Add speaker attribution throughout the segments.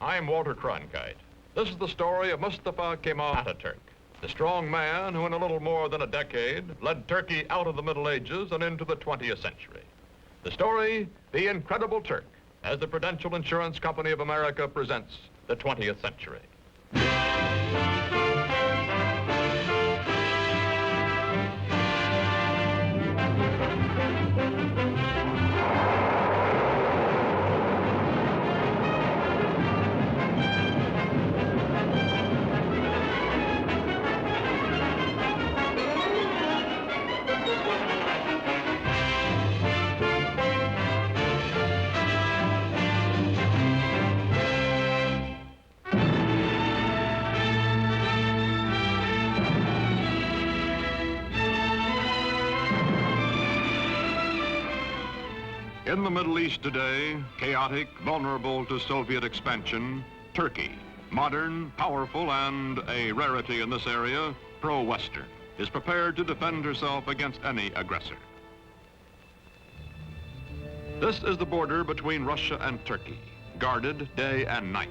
Speaker 1: I'm Walter Cronkite. This is the story of Mustafa Kemal Ataturk, the strong man who in a little more than a decade led Turkey out of the Middle Ages and into the 20th century. The story, The Incredible Turk, as the Prudential Insurance Company of America presents the 20th century. In the Middle East today, chaotic, vulnerable to Soviet expansion, Turkey, modern, powerful, and a rarity in this area, pro-Western, is prepared to defend herself against any aggressor. This is the border between Russia and Turkey, guarded day and night.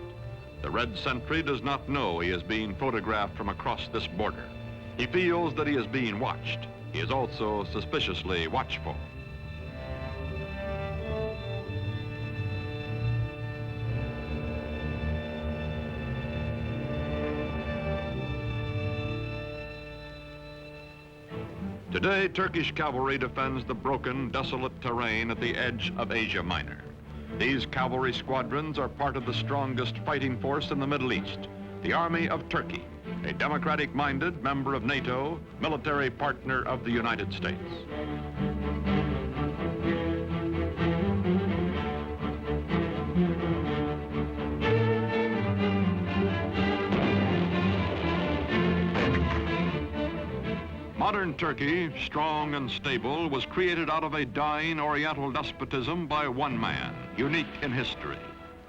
Speaker 1: The red sentry does not know he is being photographed from across this border. He feels that he is being watched. He is also suspiciously watchful. Today, Turkish cavalry defends the broken, desolate terrain at the edge of Asia Minor. These cavalry squadrons are part of the strongest fighting force in the Middle East, the Army of Turkey, a democratic-minded member of NATO, military partner of the United States. Modern Turkey, strong and stable, was created out of a dying Oriental despotism by one man, unique in history,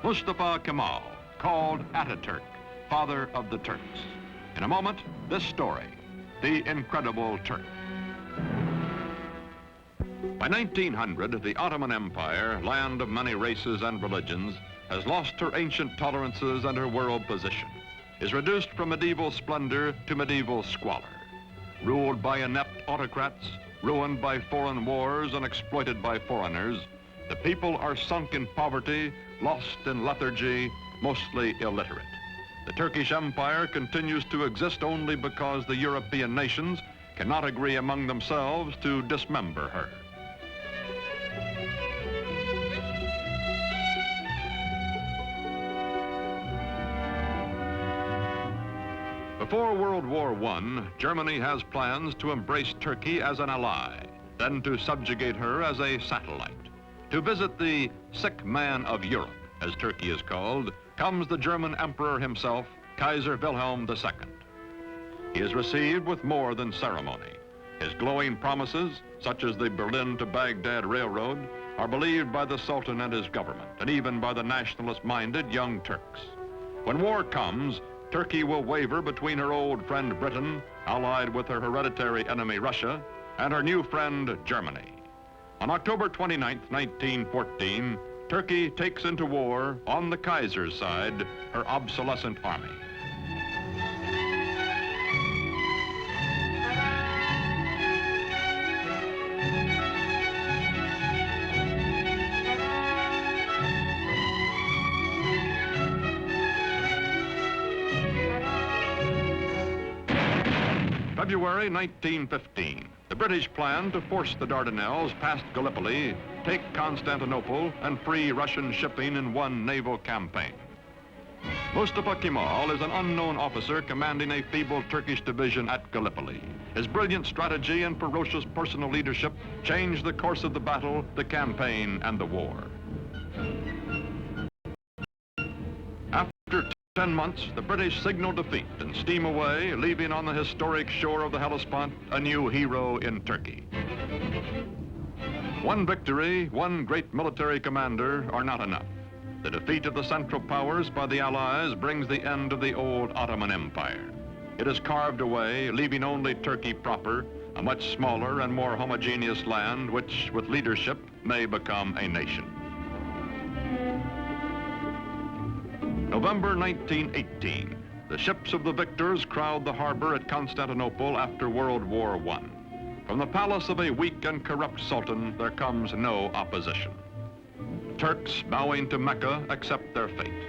Speaker 1: Mustafa Kemal, called Ataturk, father of the Turks. In a moment, this story, The Incredible Turk. By 1900, the Ottoman Empire, land of many races and religions, has lost her ancient tolerances and her world position, is reduced from medieval splendor to medieval squalor. Ruled by inept autocrats, ruined by foreign wars and exploited by foreigners, the people are sunk in poverty, lost in lethargy, mostly illiterate. The Turkish Empire continues to exist only because the European nations cannot agree among themselves to dismember her. Before World War I, Germany has plans to embrace Turkey as an ally, then to subjugate her as a satellite. To visit the sick man of Europe, as Turkey is called, comes the German emperor himself, Kaiser Wilhelm II. He is received with more than ceremony. His glowing promises, such as the Berlin to Baghdad Railroad, are believed by the Sultan and his government, and even by the nationalist-minded Young Turks. When war comes, Turkey will waver between her old friend Britain, allied with her hereditary enemy Russia, and her new friend Germany. On October 29, 1914, Turkey takes into war, on the Kaiser's side, her obsolescent army. February 1915, the British plan to force the Dardanelles past Gallipoli, take Constantinople, and free Russian shipping in one naval campaign. Mustafa Kemal is an unknown officer commanding a feeble Turkish division at Gallipoli. His brilliant strategy and ferocious personal leadership changed the course of the battle, the campaign, and the war. After 10 months, the British signal defeat and steam away, leaving on the historic shore of the Hellespont a new hero in Turkey. One victory, one great military commander are not enough. The defeat of the Central Powers by the Allies brings the end of the old Ottoman Empire. It is carved away, leaving only Turkey proper, a much smaller and more homogeneous land which, with leadership, may become a nation. November 1918. The ships of the victors crowd the harbor at Constantinople after World War I. From the palace of a weak and corrupt sultan, there comes no opposition. Turks bowing to Mecca accept their fate.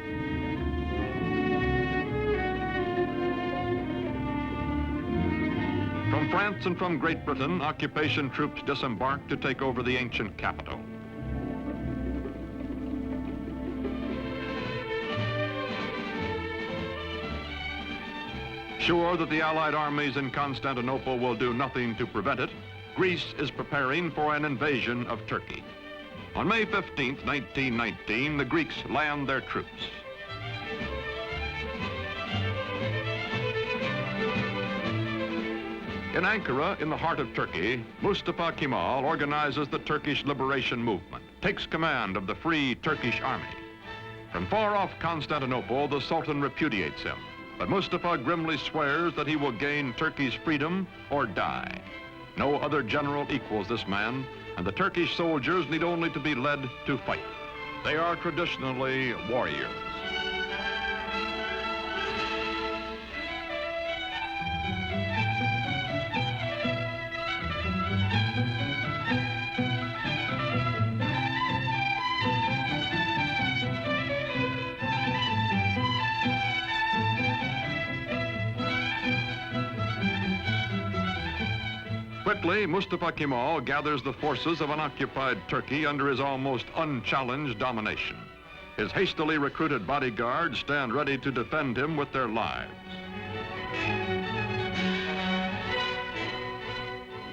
Speaker 1: From France and from Great Britain, occupation troops disembark to take over the ancient capital. Sure that the Allied armies in Constantinople will do nothing to prevent it, Greece is preparing for an invasion of Turkey. On May 15, 1919, the Greeks land their troops. In Ankara, in the heart of Turkey, Mustafa Kemal organizes the Turkish liberation movement, takes command of the Free Turkish Army. From far off Constantinople, the Sultan repudiates him. But Mustafa grimly swears that he will gain Turkey's freedom or die. No other general equals this man, and the Turkish soldiers need only to be led to fight. They are traditionally warriors. Quickly, Mustafa Kemal gathers the forces of an occupied Turkey under his almost unchallenged domination. His hastily recruited bodyguards stand ready to defend him with their lives.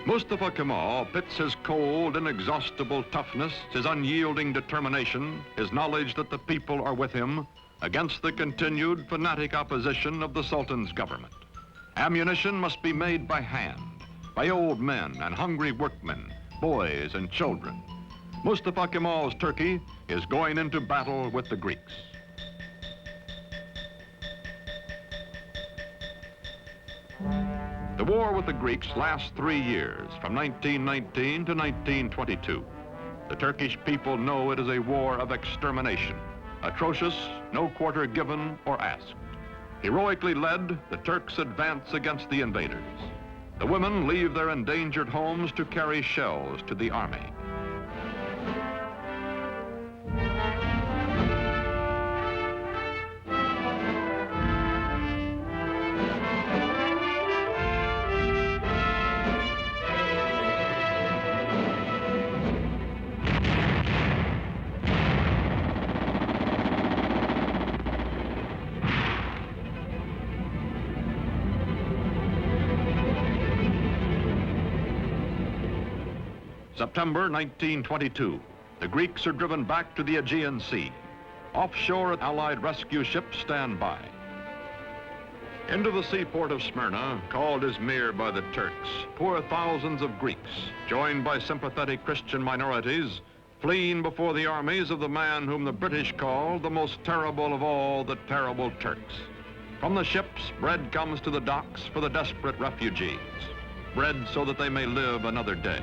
Speaker 1: Mustafa Kemal pits his cold, inexhaustible toughness, his unyielding determination, his knowledge that the people are with him, against the continued fanatic opposition of the Sultan's government. Ammunition must be made by hand, by old men and hungry workmen, boys and children. Mustafa Kemal's Turkey is going into battle with the Greeks. The war with the Greeks lasts 3 years, from 1919 to 1922. The Turkish people know it is a war of extermination, atrocious, no quarter given or asked. Heroically led, the Turks advance against the invaders. The women leave their endangered homes to carry shells to the army. September 1922, the Greeks are driven back to the Aegean Sea. Offshore, Allied rescue ships stand by. Into the seaport of Smyrna, called Izmir by the Turks, pour thousands of Greeks, joined by sympathetic Christian minorities, fleeing before the armies of the man whom the British call the most terrible of all the terrible Turks. From the ships, bread comes to the docks for the desperate refugees. Bread so that they may live another day.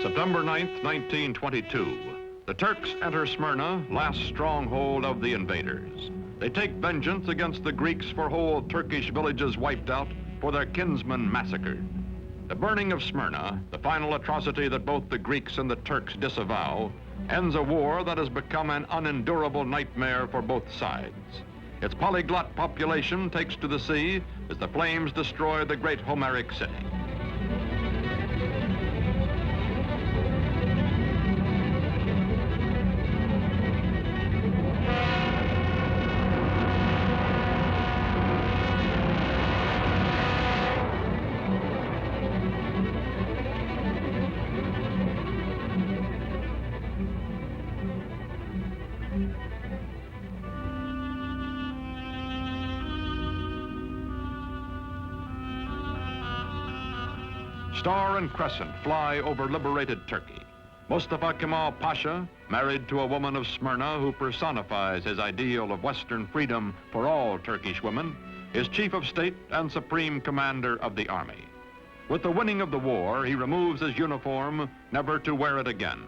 Speaker 1: September 9th, 1922. The Turks enter Smyrna, last stronghold of the invaders. They take vengeance against the Greeks for whole Turkish villages wiped out, for their kinsmen massacred. The burning of Smyrna, the final atrocity that both the Greeks and the Turks disavow, ends a war that has become an unendurable nightmare for both sides. Its polyglot population takes to the sea as the flames destroy the great Homeric city. Star and crescent fly over liberated Turkey. Mustafa Kemal Pasha, married to a woman of Smyrna who personifies his ideal of Western freedom for all Turkish women, is chief of state and supreme commander of the army. With the winning of the war, he removes his uniform, never to wear it again.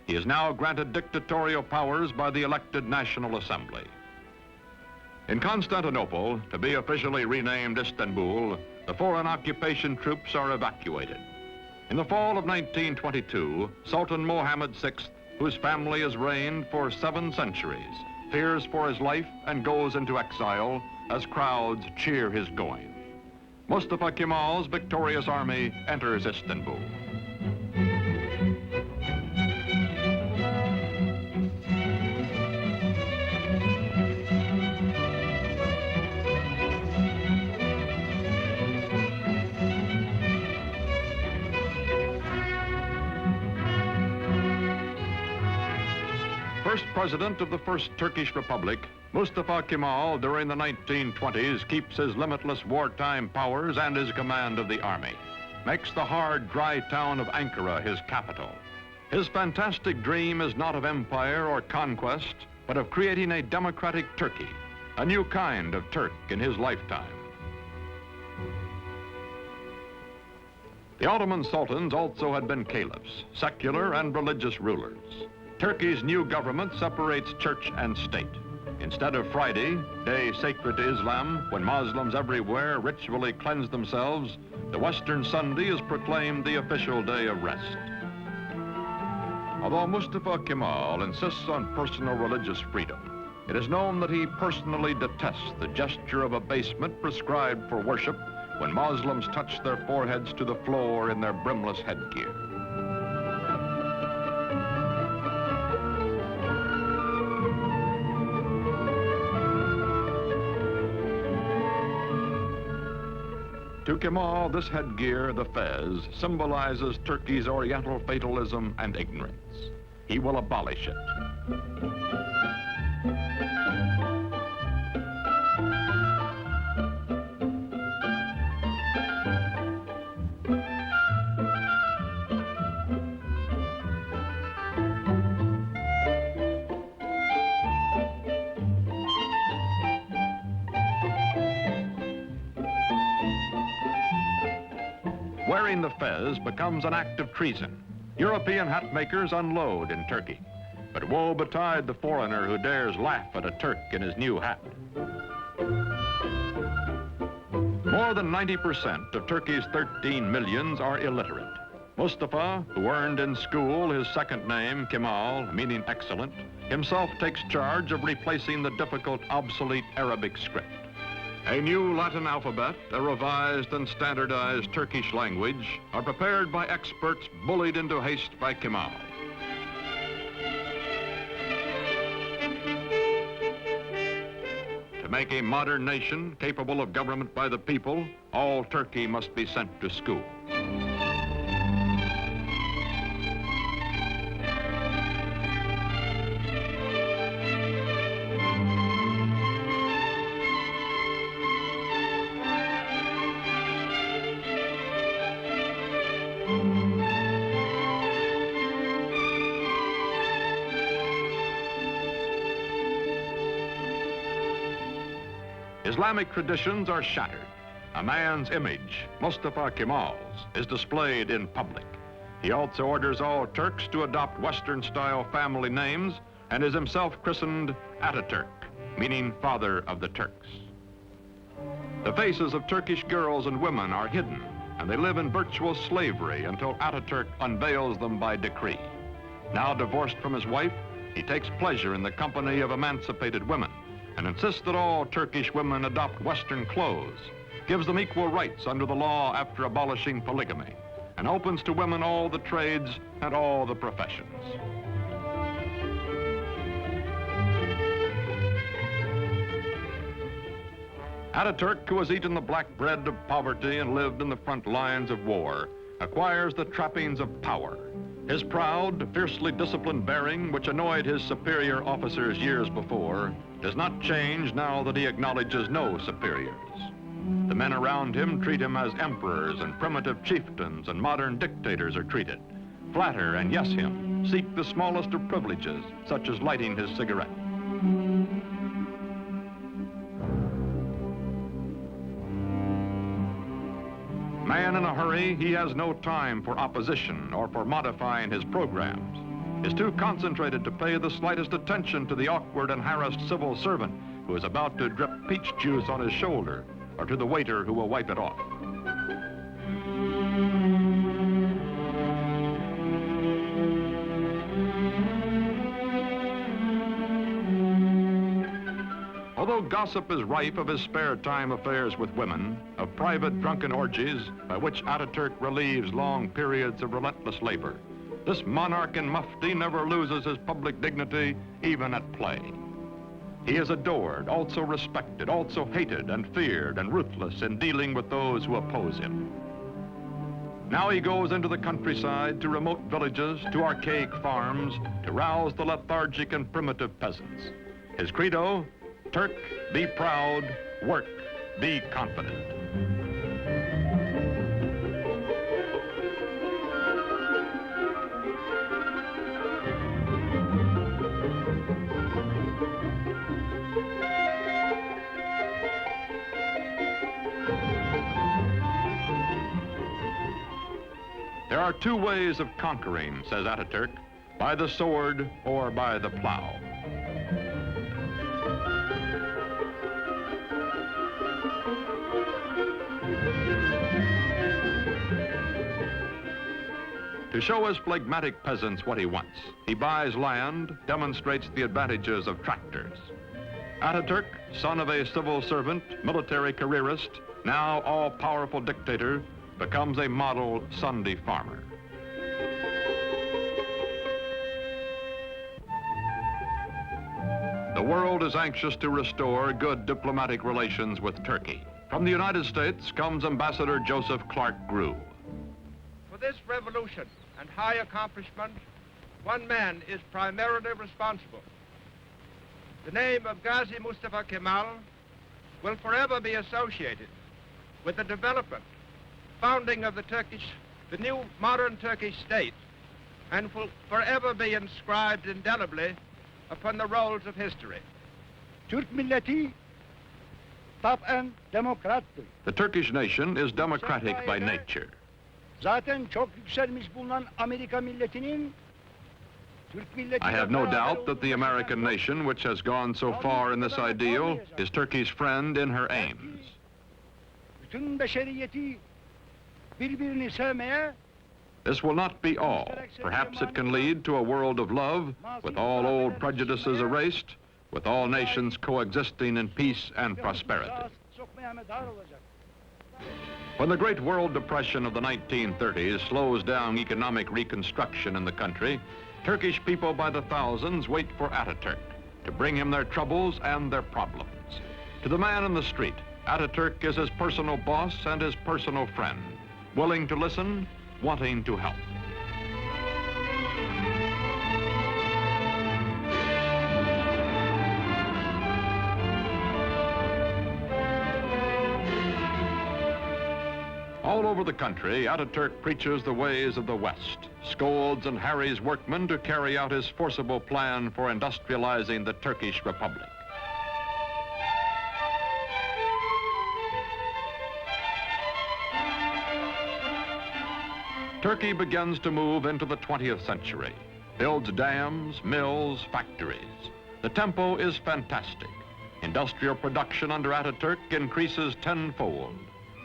Speaker 1: He is now granted dictatorial powers by the elected National Assembly. In Constantinople, to be officially renamed Istanbul, the foreign occupation troops are evacuated. In the fall of 1922, Sultan Mohammed VI, whose family has reigned for 7 centuries, fears for his life and goes into exile as crowds cheer his going. Mustafa Kemal's victorious army enters Istanbul. First president of the First Turkish Republic, Mustafa Kemal, during the 1920s, keeps his limitless wartime powers and his command of the army, makes the hard, dry town of Ankara his capital. His fantastic dream is not of empire or conquest, but of creating a democratic Turkey, a new kind of Turk in his lifetime. The Ottoman sultans also had been caliphs, secular and religious rulers. Turkey's new government separates church and state. Instead of Friday, day sacred to Islam, when Muslims everywhere ritually cleanse themselves, the Western Sunday is proclaimed the official day of rest. Although Mustafa Kemal insists on personal religious freedom, it is known that he personally detests the gesture of abasement prescribed for worship when Muslims touch their foreheads to the floor in their brimless headgear. To Kemal, this headgear, the fez, symbolizes Turkey's Oriental fatalism and ignorance. He will abolish it. Wearing the fez becomes an act of treason. European hat makers unload in Turkey. But woe betide the foreigner who dares laugh at a Turk in his new hat. More than 90% of Turkey's 13 millions are illiterate. Mustafa, who earned in school his second name, Kemal, meaning excellent, himself takes charge of replacing the difficult, obsolete Arabic script. A new Latin alphabet, a revised and standardized Turkish language are prepared by experts bullied into haste by Kemal. To make a modern nation capable of government by the people, all Turkey must be sent to school. Islamic traditions are shattered. A man's image, Mustafa Kemal's, is displayed in public. He also orders all Turks to adopt Western-style family names and is himself christened Ataturk, meaning father of the Turks. The faces of Turkish girls and women are hidden, and they live in virtual slavery until Ataturk unveils them by decree. Now divorced from his wife, he takes pleasure in the company of emancipated women and insists that all Turkish women adopt Western clothes, gives them equal rights under the law after abolishing polygamy, and opens to women all the trades and all the professions. Ataturk, who has eaten the black bread of poverty and lived in the front lines of war, acquires the trappings of power. His proud, fiercely disciplined bearing, which annoyed his superior officers years before, does not change now that he acknowledges no superiors. The men around him treat him as emperors and primitive chieftains and modern dictators are treated. Flatter and yes him, seek the smallest of privileges, such as lighting his cigarette. man in a hurry, he has no time for opposition or for modifying his programs. Is too concentrated to pay the slightest attention to the awkward and harassed civil servant who is about to drip peach juice on his shoulder, or to the waiter who will wipe it off. Although gossip is rife of his spare time affairs with women, of private drunken orgies by which Ataturk relieves long periods of relentless labor, this monarch in mufti never loses his public dignity, even at play. He is adored, also respected, also hated and feared and ruthless in dealing with those who oppose him. Now he goes into the countryside, to remote villages, to archaic farms, to rouse the lethargic and primitive peasants. His credo, Turk, be proud, work, be confident. There are two ways of conquering, says Ataturk, by the sword or by the plow. To show his phlegmatic peasants what he wants, he buys land, demonstrates the advantages of tractors. Ataturk, son of a civil servant, military careerist, now all-powerful dictator, becomes a model Sunday farmer. The world is anxious to restore good diplomatic relations with Turkey. From the United States comes Ambassador Joseph Clark Grew.
Speaker 2: For this revolution and high accomplishment, one man is primarily responsible. The name of Gazi Mustafa Kemal will forever be associated with the development, founding of the new modern Turkish state, and will forever be inscribed indelibly upon the rolls of history.
Speaker 3: Türk milleti taben demokrattır.
Speaker 1: The Turkish nation is democratic by nature.
Speaker 3: Zaten çok yükselmiş bulunan Amerika milletinin Türk milleti.
Speaker 1: I have no doubt that the American nation, which has gone so far in this ideal, is Turkey's friend in her aims.
Speaker 3: Bütün beşeriyeti birbirini sevmeye.
Speaker 1: This will not be all. Perhaps it can lead to a world of love, with all old prejudices erased, with all nations coexisting in peace and prosperity. When the Great World Depression of the 1930s slows down economic reconstruction in the country, Turkish people by the thousands wait for Ataturk to bring him their troubles and their problems. To the man in the street, Ataturk is his personal boss and his personal friend, willing to listen, wanting to help. All over the country, Ataturk preaches the ways of the West, scolds and harries workmen to carry out his forcible plan for industrializing the Turkish Republic. Turkey begins to move into the 20th century, builds dams, mills, factories. The tempo is fantastic. Industrial production under Ataturk increases tenfold.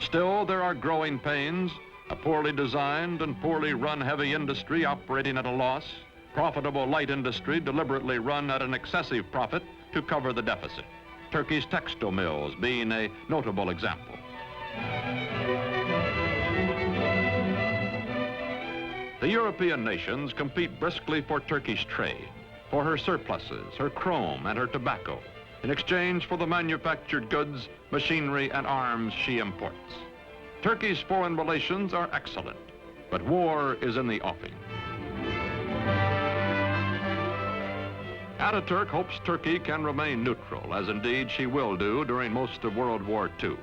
Speaker 1: Still, there are growing pains, a poorly designed and poorly run heavy industry operating at a loss, profitable light industry deliberately run at an excessive profit to cover the deficit. Turkey's textile mills being a notable example. The European nations compete briskly for Turkish trade, for her surpluses, her chrome, and her tobacco, in exchange for the manufactured goods, machinery, and arms she imports. Turkey's foreign relations are excellent, but war is in the offing. Ataturk hopes Turkey can remain neutral, as indeed she will do during most of World War II.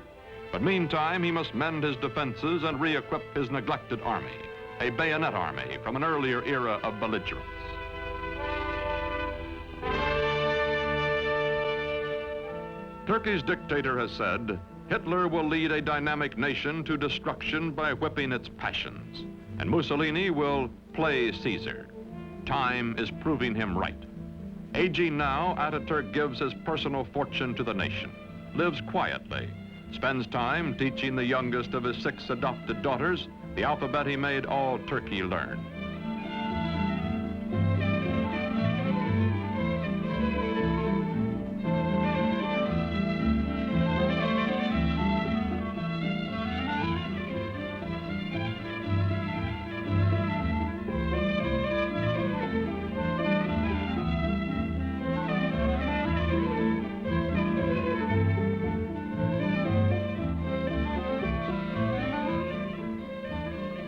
Speaker 1: But meantime, he must mend his defenses and re-equip his neglected army, a bayonet army from an earlier era of belligerence. Turkey's dictator has said, Hitler will lead a dynamic nation to destruction by whipping its passions, and Mussolini will play Caesar. Time is proving him right. Aging now, Ataturk gives his personal fortune to the nation, lives quietly, spends time teaching the youngest of his 6 adopted daughters the alphabet he made all Turkey learn.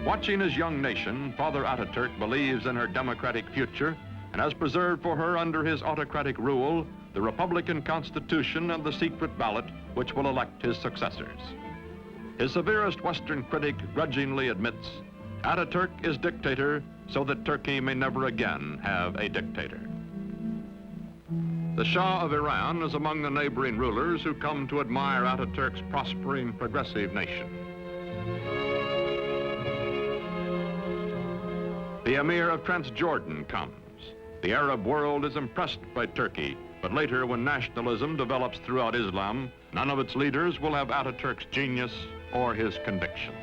Speaker 1: Watching his young nation, Father Ataturk believes in her democratic future and has preserved for her under his autocratic rule the Republican Constitution and the secret ballot which will elect his successors. His severest Western critic grudgingly admits, Ataturk is dictator so that Turkey may never again have a dictator. The Shah of Iran is among the neighboring rulers who come to admire Ataturk's prospering, progressive nation. The Emir of Transjordan comes. The Arab world is impressed by Turkey, but later when nationalism develops throughout Islam, none of its leaders will have Ataturk's genius or his convictions.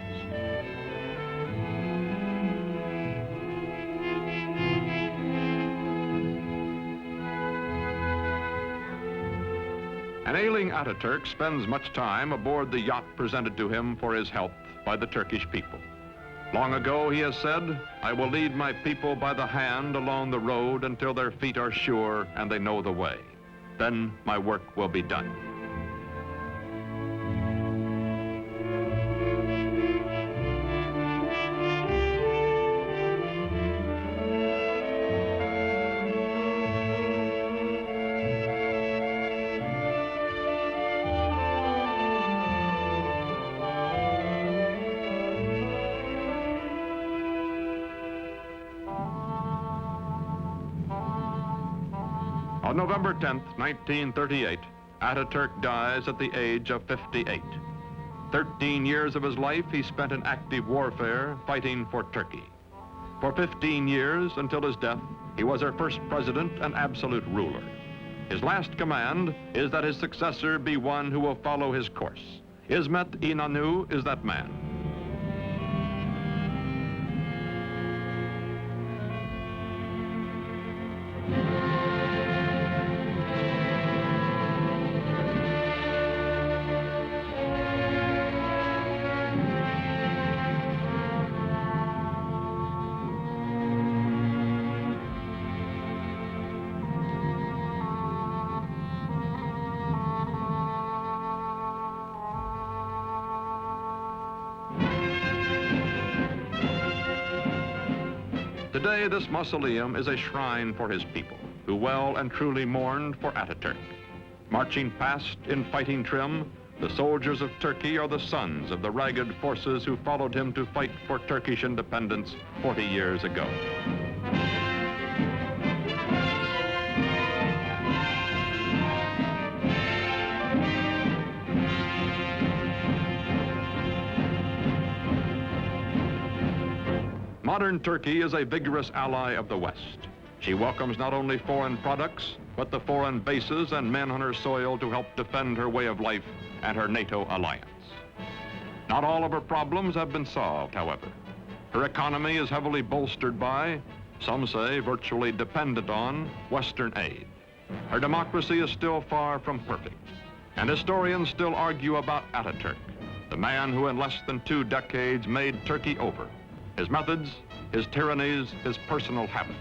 Speaker 1: An ailing Ataturk spends much time aboard the yacht presented to him for his health by the Turkish people. Long ago, he has said, I will lead my people by the hand along the road until their feet are sure and they know the way. Then my work will be done. On November 10th, 1938, Ataturk dies at the age of 58. 13 years of his life he spent in active warfare fighting for Turkey. For 15 years, until his death, he was our first president and absolute ruler. His last command is that his successor be one who will follow his course. Ismet İnönü is that man. Today, this mausoleum is a shrine for his people, who well and truly mourned for Ataturk. Marching past in fighting trim, the soldiers of Turkey are the sons of the ragged forces who followed him to fight for Turkish independence 40 years ago. Modern Turkey is a vigorous ally of the West. She welcomes not only foreign products, but the foreign bases and men on her soil to help defend her way of life and her NATO alliance. Not all of her problems have been solved, however. Her economy is heavily bolstered by, some say virtually dependent on, Western aid. Her democracy is still far from perfect, and historians still argue about Ataturk, the man who in less than 2 decades made Turkey over. His methods, his tyrannies, his personal habits.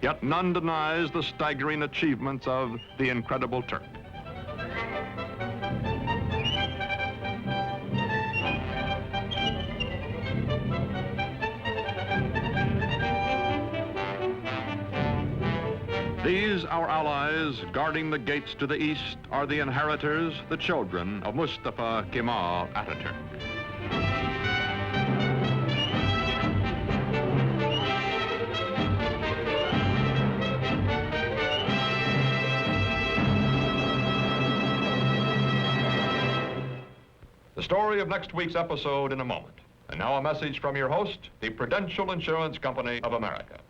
Speaker 1: Yet none denies the staggering achievements of the incredible Turk. These, our allies, guarding the gates to the east, are the inheritors, the children of Mustafa Kemal Ataturk. story of next week's episode in a moment. And now a message from your host, the Prudential Insurance Company of America.